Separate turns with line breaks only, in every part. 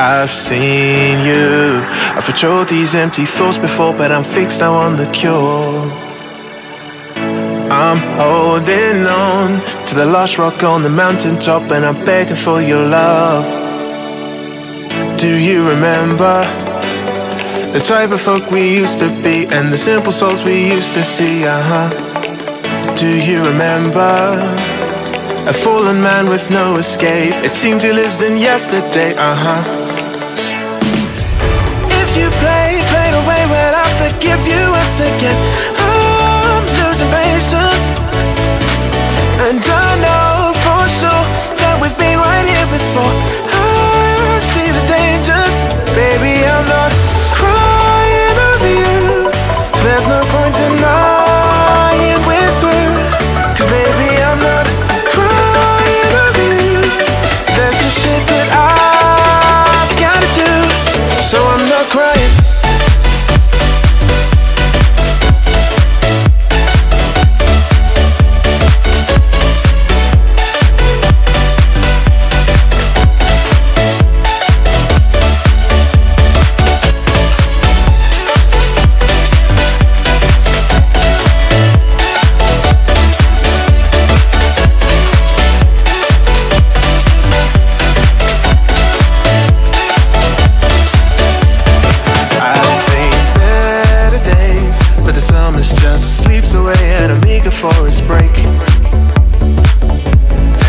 I've seen you. I've patrolled these empty thoughts before, but I'm fixed now on the cure. I'm holding on to the last rock on the mountaintop, and I'm begging for your love. Do you remember the type of folk we used to be, and the simple souls we used to see? Do you remember a fallen man with no escape? It seems he lives in yesterday. If you play the way, well, I forgive you once again. I'm losing patience, and I know for sure that we've been right here before. I see the dangers, baby, I'm not crying over you. There's no point denying we're through, 'cause baby, I'm not crying over you. There's just shit that I've gotta do, so I'm not crying. For its break,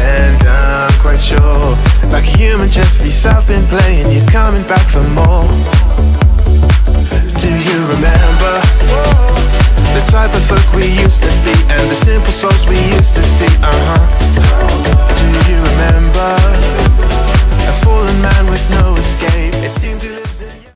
and I'm quite sure, like a human chess piece I've been playing, you're coming back for more. Do you remember the type of folk we used to be, and the simple souls we